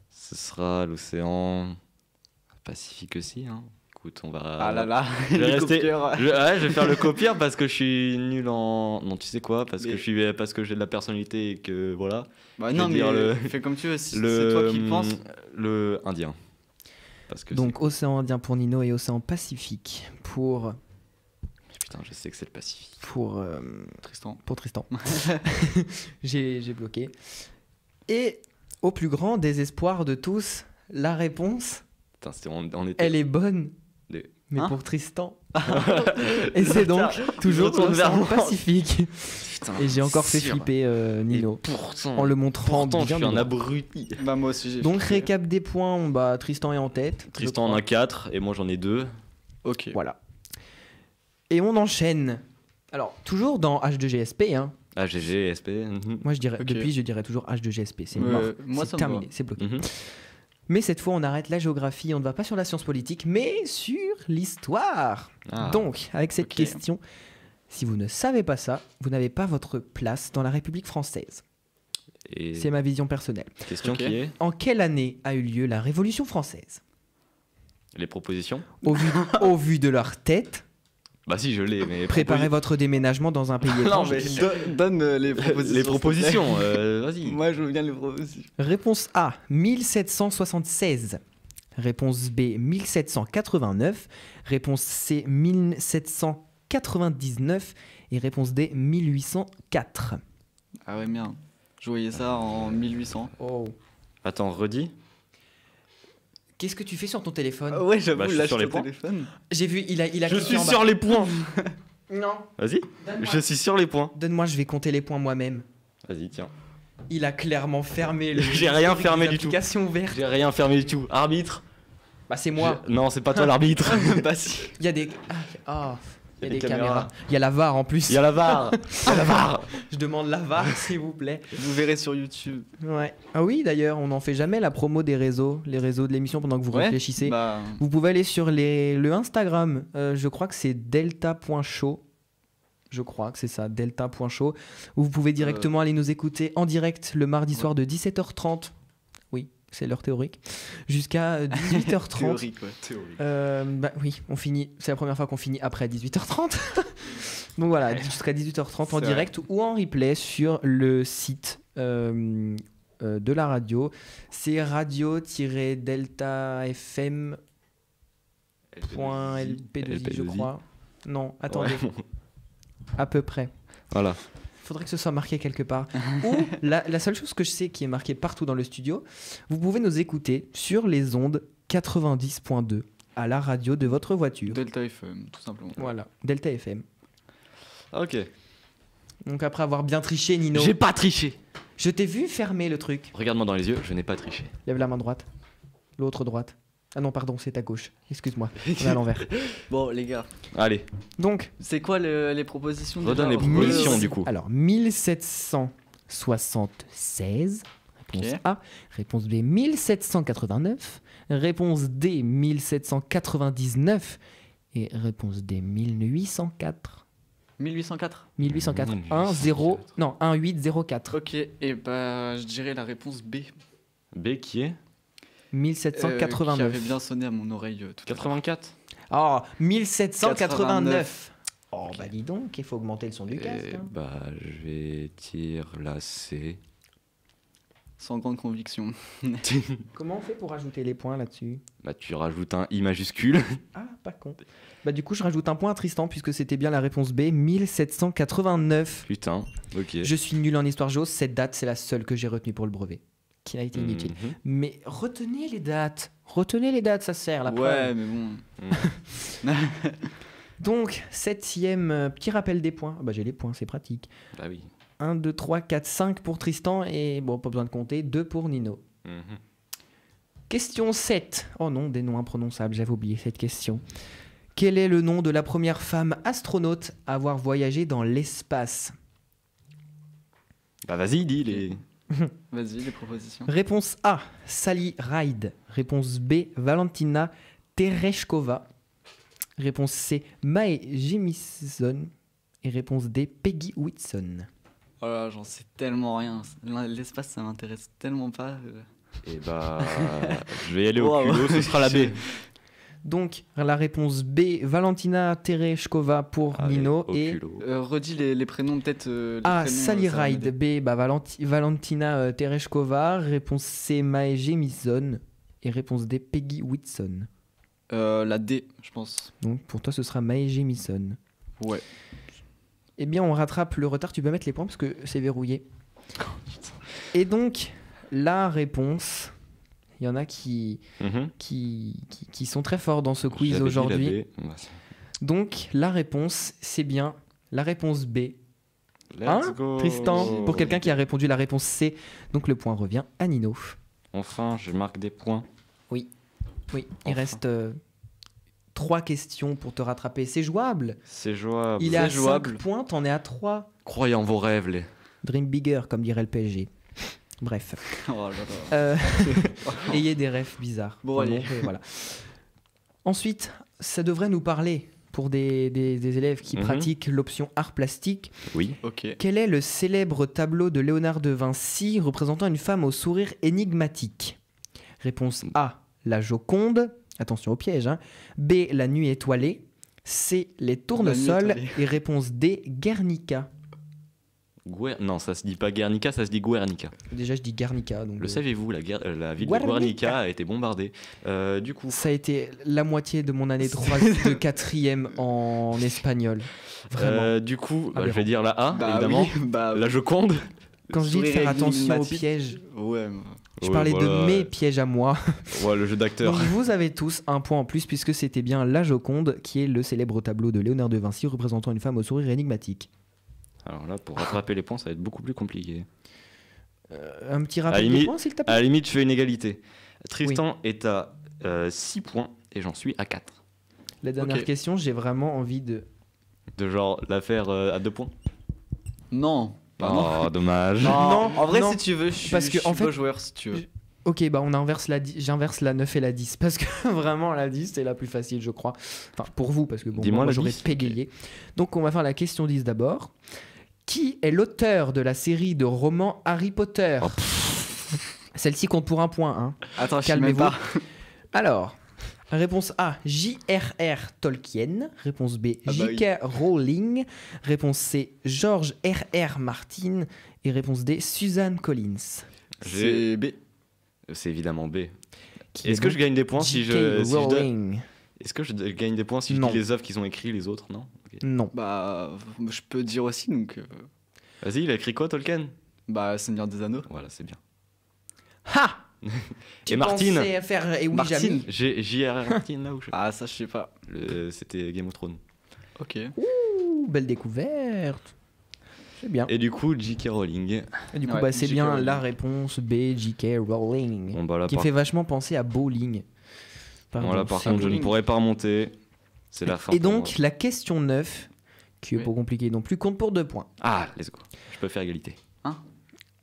Ce sera l'océan Pacifique aussi. Hein. Écoute, on va. Ah là là, Je vais les rester- copieurs. Je vais faire le copieur parce que je suis nul en. Non, tu sais quoi? Parce que j'ai de la personnalité et que voilà. Bah je vais non, mais dire le- fais comme tu veux. Si Le. c'est toi qui le penses. Le indien. Parce que Donc océan Indien pour Nino et océan Pacifique pour putain, je sais que c'est le Pacifique. Tristan. pour Tristan. j'ai bloqué. Et au plus grand désespoir de tous, la réponse, Putain, on était. elle est bonne. Des- Mais Hein pour Tristan. Et c'est donc toujours retourne vers l'océan moi. Pacifique. Putain, Et j'ai encore fait sûr. flipper Nino Et pourtant, en le montrant pourtant, je bien suis de un loin. abruti. Bah moi aussi j'ai Donc fait. récap des points, bah, Tristan est en tête. je Tristan en crois. a 4 et moi j'en ai 2. Ok. Voilà. Et on enchaîne. Alors, toujours dans H2GSP, hein. AGG, SP. Moi, je dirais, Ok. depuis, je dirais toujours H2GSP. C'est mort. moi, C'est ça me terminé, va. c'est bloqué. Mhm. Mais cette fois, on arrête la géographie. On ne va pas sur la science politique, mais sur l'histoire. Ah. Donc, avec cette Ok. question, si vous ne savez pas ça, vous n'avez pas votre place dans la République française. Et C'est ma vision personnelle. question Ok. qui est En quelle année a eu lieu la Révolution française? les propositions. Au vu de leur tête, Bah si, je l'ai, mais préparez votre déménagement dans un pays Non, étranger. mais Donne les propositions. les propositions. Vas-y. Moi, je veux bien les propositions. Réponse A, 1776. Réponse B, 1789. Réponse C, 1799. Et réponse D, 1804. Ah ouais, bien. Je voyais ça en 1800. Oh. Attends, redis. Qu'est-ce que tu fais sur ton téléphone? Ouais, j'avoue, Bah, je suis là, sur je les te points. téléphone. J'ai vu, il a Je cliqué suis en bas. sur les points. Non. Vas-y. Donne-moi. Je suis sur les points. Donne-moi, je vais compter les points moi-même. Vas-y, tiens. Il a clairement fermé le. J'ai rien l'historique fermé des du tout. applications ouvertes. J'ai rien fermé du tout. Arbitre. Bah c'est moi. Non, c'est pas toi l'arbitre. Bah si. Il y a des. Il y a des caméras. caméras. Il y a la VAR en plus. Il y a la VAR. Il y a la VAR. Je demande la VAR s'il vous plaît. Vous verrez sur YouTube. Ouais. Ah oui, d'ailleurs, on n'en fait jamais la promo des réseaux, les réseaux de l'émission pendant que vous Ouais, réfléchissez. Bah, Vous pouvez aller sur le Instagram. Je crois que c'est delta.show. Je crois que c'est ça, delta.show. Où vous pouvez directement aller nous écouter en direct le mardi soir de 17h30. Oui, c'est l'heure théorique. Jusqu'à 18h30. théorique, ouais. Bah oui, on finit. C'est la première fois qu'on finit après 18h30. Donc voilà, jusqu'à 18h30 en C'est direct ou en replay sur le site de la radio. C'est radio-deltafm.lp2i, je crois. Non, attendez. Ouais. À peu près. Voilà. Faudrait que ce soit marqué quelque part. Ou la seule chose que je sais qui est marquée partout dans le studio, vous pouvez nous écouter sur les ondes 90.2 à la radio de votre voiture. Delta FM, tout simplement. Voilà, Delta FM. Ok. Donc après avoir bien triché, Nino, J'ai pas triché. je t'ai vu fermer le truc. Regarde-moi dans les yeux, je n'ai pas triché. Lève la main droite. L'autre droite. Ah non, pardon, c'est ta gauche. Excuse-moi, on est à l'envers. Bon, les gars, Allez, Donc, c'est quoi les propositions redonne déjà les propositions Mille- du coup. alors 1776, réponse Ok. A. Réponse B, 1789. Réponse D, 1799. Et réponse D, 1804. 1804. 1804. 1804. 1, 0, non, 1804. Ok, et bah, je dirais la réponse B. B qui est Qui 1789. avait bien sonné à mon oreille tout à l'heure. 84. Oh, 1789. 89. Oh, bah dis donc, il faut augmenter le son du casque. Et hein. bah, je vais dire la C. Sans grande conviction. Comment on fait pour ajouter les points là-dessus? Bah, tu rajoutes un I majuscule. Ah, pas con. Bah du coup, je rajoute un point à Tristan puisque c'était bien la réponse B, 1789. Putain, ok. Je suis nul en histoire géo, cette date, c'est la seule que j'ai retenue pour le brevet, qui a été inutile. Mhm. Mais retenez les dates, ça sert, la Ouais, preuve. mais bon. Donc, 7ème, petit rappel des points. Ah bah j'ai les points, c'est pratique. Bah oui. 1, 2, 3, 4, 5 pour Tristan et, bon, pas besoin de compter, 2 pour Nino. Mhm. Question 7. Oh non, des noms imprononçables, j'avais oublié cette question. Quel est le nom de la première femme astronaute à avoir voyagé dans l'espace? Bah vas-y, dis les. Vas-y, les propositions. Réponse A, Sally Ride. Réponse B, Valentina Tereshkova. Réponse C, Mae Jemison. Et réponse D, Peggy Whitson. Oh là, j'en sais tellement rien. L'espace, ça m'intéresse tellement pas. Et bah, je vais y aller au Wow. culot, ce sera la B. Donc, la réponse B, Valentina Tereshkova pour Allez, Nino. au Et culot. Redis les prénoms, peut-être. les A, prénoms, Sally ça va Ride. m'aider. B, bah, Valentina Tereshkova. Réponse C, Mae Jemison. Et réponse D, Peggy Whitson. La D, je pense. Donc, pour toi, ce sera Mae Jemison. Ouais. Eh bien, on rattrape le retard. Tu peux mettre les points parce que c'est verrouillé. Et donc, la réponse, il y en a qui sont très forts dans ce quiz J'avais dit la aujourd'hui. B. Bah, Donc, la réponse, c'est bien la réponse B. let's Hein, go. Tristan, pour quelqu'un qui a répondu la réponse C. Donc, le point revient à Nino. Enfin, je marque des points. Oui, il Enfin. reste 3 questions pour te rattraper. C'est jouable. C'est jouable. Il est à jouable. 5 points, t'en es à 3. Croyez en vos rêves, les. Dream bigger, comme dirait le PSG. Bref. Oh là là. Ayez des rêves bizarres. Bon, allez. et voilà. Ensuite, ça devrait nous parler, pour des élèves qui Mhm. pratiquent l'option art plastique, Oui. Ok. quel est le célèbre tableau de Léonard de Vinci représentant une femme au sourire énigmatique? Réponse A, la Joconde. Attention au piège. Hein. B, la nuit étoilée. C, les tournesols. étoilée. Et réponse D, Guernica. Non, ça se dit pas Guernica, ça se dit Guernica. Déjà, je dis Guernica. Donc, Le saviez-vous, la ville Guernica. de Guernica a été bombardée. Du coup, ça a été la moitié de mon année de 4e en espagnol. Vraiment. du coup, Ah, je vais dire la A, Bah évidemment. oui, bah La Joconde. Quand je dis de sourire faire attention aux énigmatique. pièges, Ouais. je Ouais, parlais voilà, de mes ouais. pièges à moi. Ouais, le jeu d'acteur. Donc vous avez tous un point en plus puisque c'était bien la Joconde qui est le célèbre tableau de Léonard de Vinci représentant une femme au sourire énigmatique. Alors là, pour rattraper les points, ça va être beaucoup plus compliqué. Un petit À rappel la des limite- points s'il te À plaît. la limite, je fais une égalité. Tristan est à 6 points et j'en suis à 4. La dernière Ok. question, j'ai vraiment envie de... De genre la faire à 2 points. Non. Bah non. Oh, dommage. Non, En vrai, non. si tu veux, je suis, Parce que, je suis en fait, beau joueur si tu veux. Ok, bah j'inverse la 9 et la 10 parce que vraiment la 10 c'est la plus facile je crois. Enfin pour vous parce que bon, Dis-moi moi la j'aurais 10. pégayé. Donc on va faire la question 10 d'abord. Qui est l'auteur de la série de romans Harry Potter? Oh, Celle-ci compte pour un point. Hein. Attends, je sais même Calmez-vous. pas. Alors, réponse A, J.R.R. Tolkien. Réponse B, Ah bah oui. J.K. Rowling. Réponse C, George R.R. Martin. Et réponse D, Suzanne Collins. J'ai- C'est B. C'est évidemment B. Qui Est-ce est que je donc gagne des points si J.K. je. Si je donne- Rowling. Est-ce que je gagne des points si je Non. dis les œuvres qu'ils ont écrites, les autres? Non. Ok. Non. Bah, je peux dire aussi, donc. Vas-y, il a écrit quoi, Tolkien? Bah, Seigneur des Anneaux. Voilà, c'est bien. Ha! Et Martine? Pensais faire et oui, Martine. jamais. J'ai J.R.R. Martin là ou je... Ah, ça, je sais pas. C'était Game of Thrones. Ok. Ouh, belle découverte. C'est bien. Et du coup, J.K. Rowling. Et du coup, Ouais, bah, c'est J.K. bien Rowling. la réponse B, J.K. Rowling. Bon, bah là, Qui me fait vachement penser à Bowling. Pardon, voilà, par c'est contre, je ne Bowling. pourrais pas remonter. C'est la fin. Et pour donc, moi. la question 9, qui est Oui. pas compliquée non plus, compte pour 2 points. Ah, let's go. Je peux faire égalité.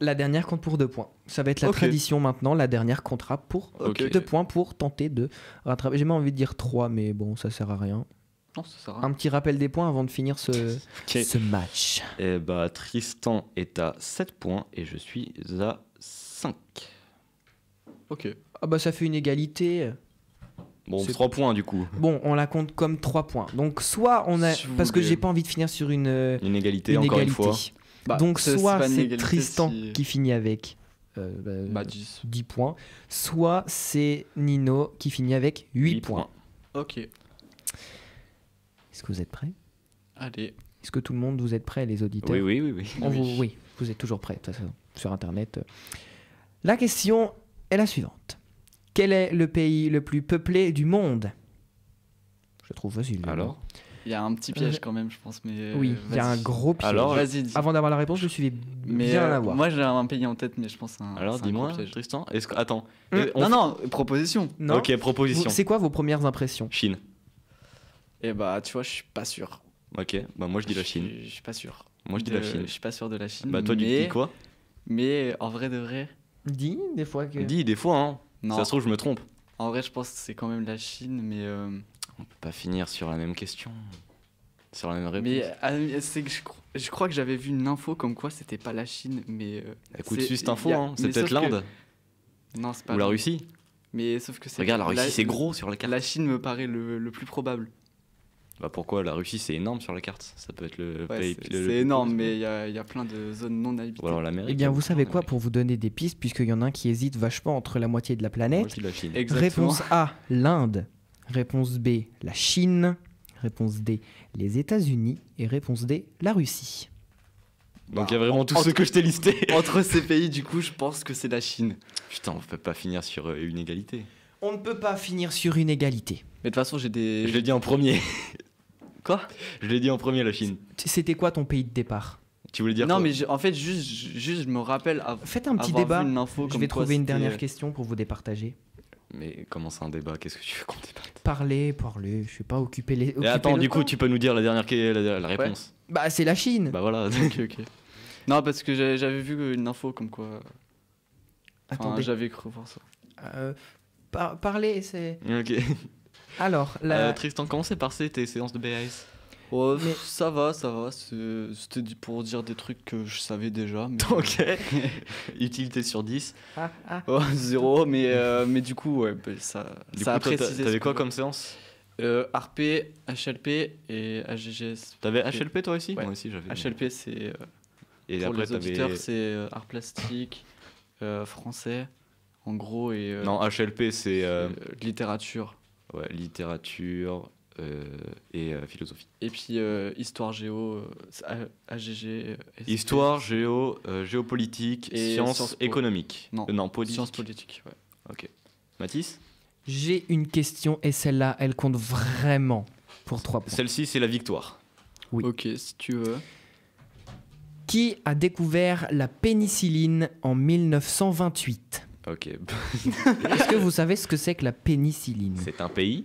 La dernière compte pour 2 points. Ça va être la Ok. tradition maintenant. La dernière comptera pour Ok. 2 points pour tenter de rattraper. J'ai même envie de dire 3, mais bon, ça sert à rien. Non, ça sert à rien. Un petit rappel des points avant de finir ce, Ok. ce match. Et bah, Tristan est à 7 points et je suis à 5. Ok. Ah bah ça fait une égalité. Bon, C'est- 3 points du coup. Bon, on la compte comme 3 points. Donc soit on a... Si vous Parce que voulez. j'ai pas envie de finir sur une Une égalité, une encore égalité. une fois. Bah, Donc c'est soit pas une c'est égalité Tristan si- qui finit avec Bah, 10. 10 points, soit c'est Nino qui finit avec 8 points. Ok. Est-ce que vous êtes prêts? Allez. Est-ce que tout le monde, vous êtes prêts, les auditeurs? Oui, oui, oui, oui. Oui, vous êtes toujours prêts, de toute façon, sur Internet. La question est la suivante. Quel est le pays le plus peuplé du monde? Je trouve facile. Alors Il y a un petit piège quand même, je pense. Mais Oui, il y a un vas-y. gros piège. Alors, Vas-y, dis. Avant d'avoir la réponse, je suis Mais bien à l'avoir. moi, j'ai un pays en tête, mais je pense Alors, c'est un dis-moi, gros piège. Tristan. Est-ce que... Attends. Non, non, proposition. Non. Ok, proposition. C'est quoi vos premières impressions? Chine. Et bah, tu vois, je suis pas sûr. Ok, bah moi je dis la Chine. Je suis pas sûr. Moi je dis la Je Chine. suis pas sûr de la Chine. Bah toi tu mais... dis quoi? Mais en vrai de vrai, Dis des fois que. Dis des fois, hein. non. Si ça se trouve, je me trompe. En vrai, je pense que c'est quand même la Chine, mais. On peut pas finir sur la même question. Sur la même réponse. Mais c'est que je crois que j'avais vu une info comme quoi c'était pas la Chine, mais. Écoute, c'est- suis cette info, y a- hein. C'est mais peut-être sauf que- l'Inde Non, c'est pas ou la l'Inde. Russie. Mais sauf que c'est. Regarde, la Russie c'est gros sur la carte. La Chine me paraît le plus probable. Bah pourquoi? La Russie c'est énorme sur la carte. Ça peut être le Ouais, pays. c'est le c'est plus énorme, gros. mais il y a plein de zones non habitées. Ou alors l'Amérique. Eh bien, vous savez quoi, pour vous donner des pistes, puisqu'il y en a un qui hésite vachement entre la moitié de la Moi planète. je dis la Chine. Exactement. Réponse A, l'Inde. Réponse B, la Chine. Réponse D, les États-Unis. Et réponse D, la Russie. Donc il y a vraiment tous ceux que je t'ai listés. Entre ces pays, du coup, je pense que c'est la Chine. Putain, on peut pas finir sur une égalité. On ne peut pas finir sur une égalité. Mais de toute façon, j'ai des. Je l'ai dit en premier. Quoi? Je l'ai dit en premier la Chine. C'était quoi ton pays de départ? Tu voulais dire Non, quoi? mais en fait, juste, je me rappelle Faites un petit avoir débat. vu une info Je comme vais quoi trouver une c'était- dernière question pour vous départager. Mais comment c'est un débat? Qu'est-ce que tu veux qu'on débatte? Parler, je suis pas occupé les. Et attends, du coup, tu peux nous dire la dernière la réponse. Bah, c'est la Chine. Bah voilà. Ok. Non, parce que j'avais vu une info comme quoi. Enfin, Attendez. j'avais cru voir ça. Parler, c'est. Ok. Alors, Tristan, comment c'est passé tes séances de BAS? Ouais, Mais- ça va. C'était dit pour dire des trucs que je savais déjà. Mais... Ok. Utilité sur 10. Oh, 0, mais du coup, ouais, bah, ça Du a coup, toi, précisé. t'avais ce quoi que- comme séance? RP, HLP et AGGS. T'avais HLP toi aussi? Ouais. Moi aussi j'avais. HLP, c'est Et pour après les auditeurs, t'avais. c'est art plastique, français, en gros, et Non, HLP c'est littérature. ouais, littérature et philosophie. Et puis histoire géo, AGG. SP. Histoire, géopolitique, Et sciences Sciences Po. économiques. Non, Non, politique. Sciences politiques, ouais. Ok. Mathis? j'ai une question et celle-là, elle compte vraiment pour 3 points. Celle-ci c'est la victoire. Oui. Ok, si tu veux. Qui a découvert la pénicilline en 1928? Ok. Est-ce que vous savez ce que c'est que la pénicilline? C'est un pays?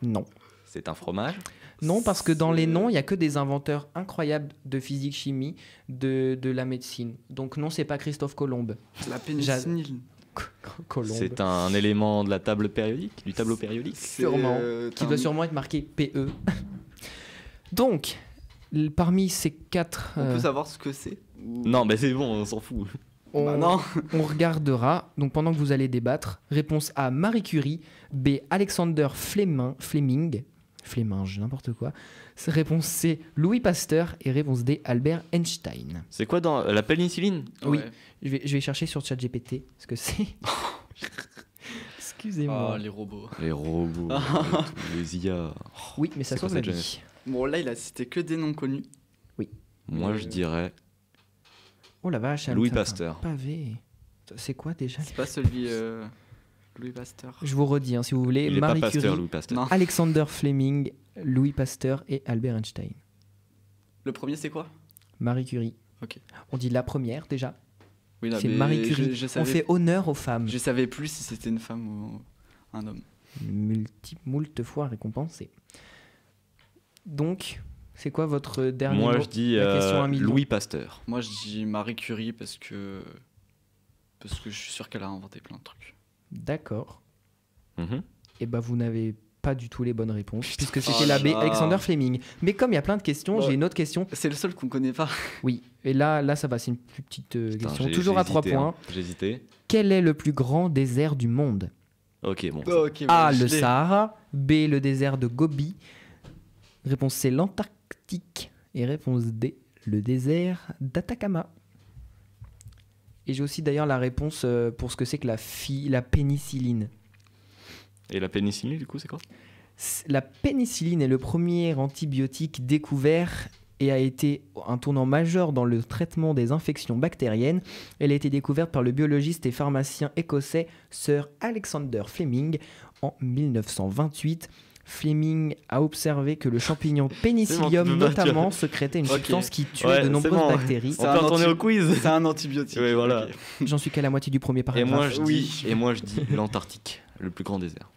Non. C'est un fromage? Non, parce que dans les C'est- noms, il n'y a que des inventeurs incroyables de physique-chimie, de la médecine. Donc non, c'est pas Christophe Colomb. La pénicilline. Colomb. C'est un élément de la table périodique, du tableau périodique? Sûrement. Qui doit sûrement être marqué PE. Donc, parmi ces 4, On peut savoir ce que c'est Non, mais c'est bon, on s'en fout. on, Bah non. on regardera. Donc pendant que vous allez débattre, réponse A, Marie Curie. B, Alexander Fleming, n'importe quoi. Réponse C, Louis Pasteur. Et réponse D, Albert Einstein. C'est quoi dans la pénicilline? Oui. Ouais. Je vais chercher sur ChatGPT ce que c'est. Excusez-moi. Oh, les robots. Les robots, les IA. Oui, mais ça C'est quoi sauve la cette vie. Bon, là, il a cité que des noms connus. Moi je dirais Oh la vache, elle Louis me fait un Pasteur. pavé. C'est quoi déjà? C'est pas celui Louis Pasteur. Je vous redis, hein, si vous voulez. Il est pas Marie Pasteur, Curie, Louis Pasteur. Non. Alexander Fleming, Louis Pasteur et Albert Einstein. Le premier, c'est quoi? Marie Curie. Ok. On dit la première déjà. Oui, là, C'est mais Marie Curie. Je On savais, fait honneur aux femmes. je savais plus si c'était une femme ou un homme. Moult fois récompensées. Donc, c'est quoi votre dernier Moi mot? je dis La question à 1 million. Louis Pasteur. Moi, je dis Marie Curie parce que je suis sûr qu'elle a inventé plein de trucs. D'accord. Mhm. Et bah vous n'avez pas du tout les bonnes réponses, puisque c'était Oh la B, là. Alexander Fleming. Mais comme il y a plein de questions, Ouais. j'ai une autre question. C'est le seul qu'on connaît pas. Oui, et là ça va, c'est une plus petite Putain, question. j'ai- Toujours j'ai à 3 hésité, points. hein. J'ai hésité. Quel est le plus grand désert du monde? Ok, bon. Ok, A, le Sahara. B, le désert de Gobi. Réponse C, l'Antarctique. Et réponse D, le désert d'Atacama. Et j'ai aussi d'ailleurs la réponse pour ce que c'est que la pénicilline. Et la pénicilline du coup c'est quoi? La pénicilline est le premier antibiotique découvert et a été un tournant majeur dans le traitement des infections bactériennes. Elle a été découverte par le biologiste et pharmacien écossais Sir Alexander Fleming en 1928. Fleming a observé que le champignon Penicillium C'est bon, tu peux pas notamment secrétait une Ok. substance qui tuait Ouais, de c'est nombreuses bon. bactéries. On peut retourner au quiz. C'est un antibiotique. Ouais, voilà. Ok. J'en suis qu'à la moitié du premier Et paragraphe. moi je dis, Oui. et moi je dis l'Antarctique, le plus grand désert.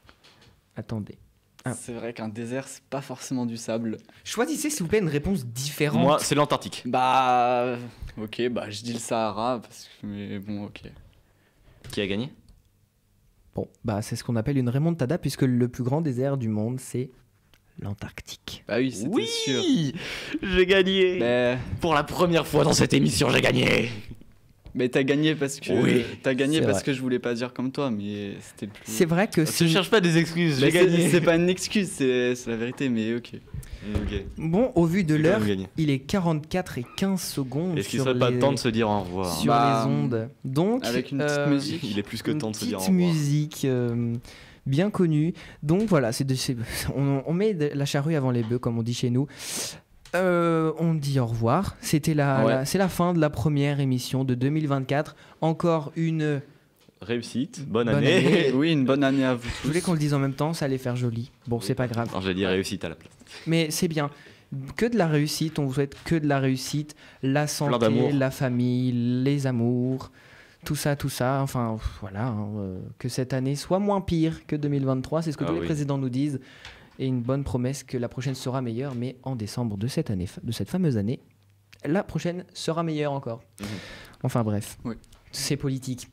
Attendez. Ah. C'est vrai qu'un désert, c'est pas forcément du sable. Choisissez s'il vous plaît une réponse différente. Moi c'est l'Antarctique. Bah. Ok, bah je dis le Sahara, parce que. Mais bon, ok. Qui a gagné? Bon, bah c'est ce qu'on appelle une remontada puisque le plus grand désert du monde c'est l'Antarctique. Bah oui, c'était sûr. J'ai gagné. Mais, Pour la première fois dans cette émission, j'ai gagné. mais t'as gagné parce que. Oui, T'as gagné c'est parce vrai. que je voulais pas dire comme toi, mais c'était le plus. C'est vrai que Ne si... cherche pas des excuses, Mais j'ai gagné. c'est pas une excuse, c'est la vérité, mais ok. Ok. Bon, au vu de J'ai quand l'heure, même gagné. il est 44 et 15 secondes Est-ce qu'il sur, serait pas les... temps de se dire au revoir? sur Bah, les ondes. Donc, Avec une petite musique. Il est plus que une temps de se dire au petite revoir. musique bien connue. Donc voilà, on met la charrue avant les bœufs, comme on dit chez nous. On dit au revoir. C'était Ouais. c'est la fin de la première émission de 2024. Encore une... Réussite, bonne Bonne année. année. Oui, une bonne année à vous Je voulais tous. qu'on le dise en même temps, ça allait faire joli. Bon, c'est pas grave. Non, j'ai dit réussite à la place. Mais c'est bien. Que de la réussite, on vous souhaite que de la réussite, la santé, d'amour. la famille, les amours, tout ça, enfin voilà, hein, que cette année soit moins pire que 2023, c'est ce que tous les présidents nous disent, et une bonne promesse que la prochaine sera meilleure, mais en décembre de cette année, de cette fameuse année, la prochaine sera meilleure encore. Enfin bref, c'est politique.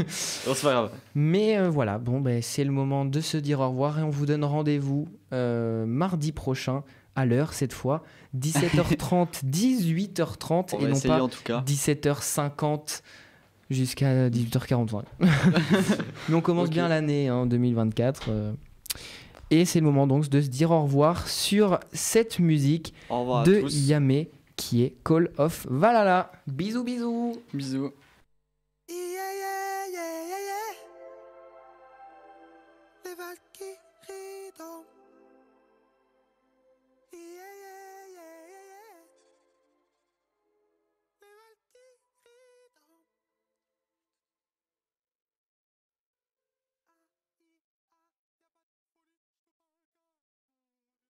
C'est pas grave. Mais voilà, bon, c'est le moment de se dire au revoir et on vous donne rendez-vous mardi prochain à l'heure cette fois, 17h30, 18h30 On et va non essayer, pas en tout cas. 17h50 jusqu'à 18h45. Mais on commence bien l'année 2024 et c'est le moment donc de se dire au revoir sur cette musique Au revoir à de tous. Yamé qui est Call of Valhalla. Bisous bisous. Bisous.